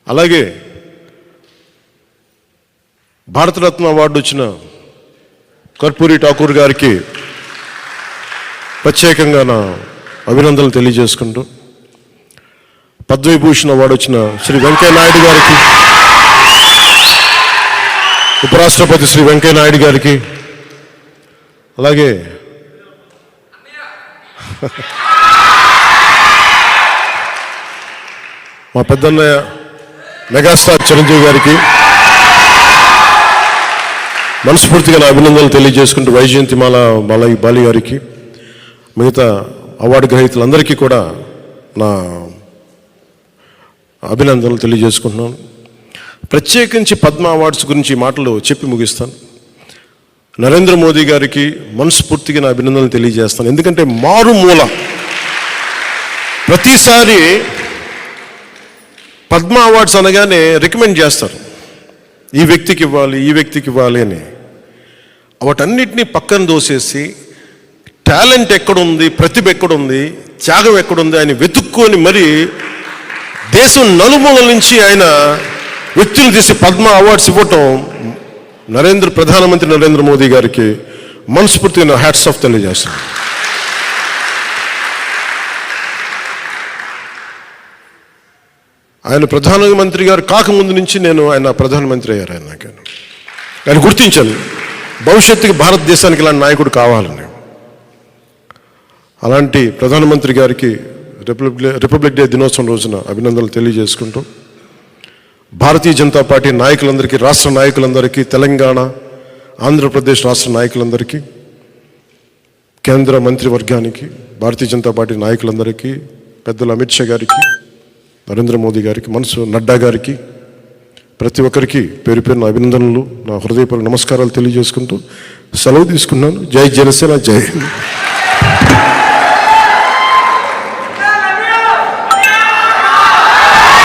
అలాగే భారతరత్న అవార్డు వచ్చిన కర్పూరి ఠాకూర్ గారికి ప్రత్యేకంగా నా అభినందనలు తెలియజేసుకుంటూ, పద్మవిభూషణ్ అవార్డు వచ్చిన శ్రీ వెంకయ్య నాయుడు గారికి, ఉపరాష్ట్రపతి శ్రీ వెంకయ్య నాయుడు గారికి, అలాగే మా పెద్దన్నయ్య మెగాస్టార్ చిరంజీవి గారికి మనస్ఫూర్తిగా నా అభినందనలు తెలియజేసుకుంటూ, వైజయంతిమాల బాలి గారికి, మిగతా అవార్డు గ్రహీతలందరికీ కూడా నా అభినందనలు తెలియజేసుకుంటున్నాను. ప్రత్యేకించి పద్మ అవార్డ్స్ గురించి మాటలు చెప్పి ముగిస్తాను. నరేంద్ర మోదీ గారికి మనస్ఫూర్తిగా నా అభినందనలు తెలియజేస్తాను. ఎందుకంటే మారుమూల ప్రతిసారి పద్మ అవార్డ్స్ అనగానే రికమెండ్ చేస్తారు, ఈ వ్యక్తికి ఇవ్వాలి, ఈ వ్యక్తికి ఇవ్వాలి అని. వాటన్నిటినీ పక్కన దోసేసి టాలెంట్ ఎక్కడుంది, ప్రతిభ ఎక్కడుంది, త్యాగం ఎక్కడుంది ఆయన వెతుక్కొని మరి దేశం నలుమూలల నుంచి ఆయన వ్యక్తులు తీసి పద్మ అవార్డ్స్ ఇవ్వటం ప్రధానమంత్రి నరేంద్ర మోదీ గారికి మనస్ఫూర్తిగా హ్యాట్స్ ఆఫ్ తెలియజేస్తాను. ఆయన ప్రధానమంత్రి గారు కాకముందు నుంచి ఆయన ప్రధానమంత్రి అయ్యారు. ఆయన గుర్తించాను భవిష్యత్తుకి భారతదేశానికి ఇలాంటి నాయకుడు కావాలని. అలాంటి ప్రధానమంత్రి గారికి రిపబ్లిక్ డే దినోత్సవం రోజున అభినందనలు తెలియజేసుకుంటూ, భారతీయ జనతా పార్టీ నాయకులందరికీ, రాష్ట్ర నాయకులందరికీ, తెలంగాణ ఆంధ్రప్రదేశ్ రాష్ట్ర నాయకులందరికీ, కేంద్ర మంత్రివర్గానికి, భారతీయ జనతా పార్టీ నాయకులందరికీ, పెద్దలు అమిత్ షా గారికి, నరేంద్ర మోదీ గారికి, నడ్డా గారికి, ప్రతి ఒక్కరికి పేరు పేరున అభినందనలు, నా హృదయపూర్వక నమస్కారాలు తెలియజేసుకుంటూ సెలవు తీసుకున్నాను. జై జనసేన, జై హింద్.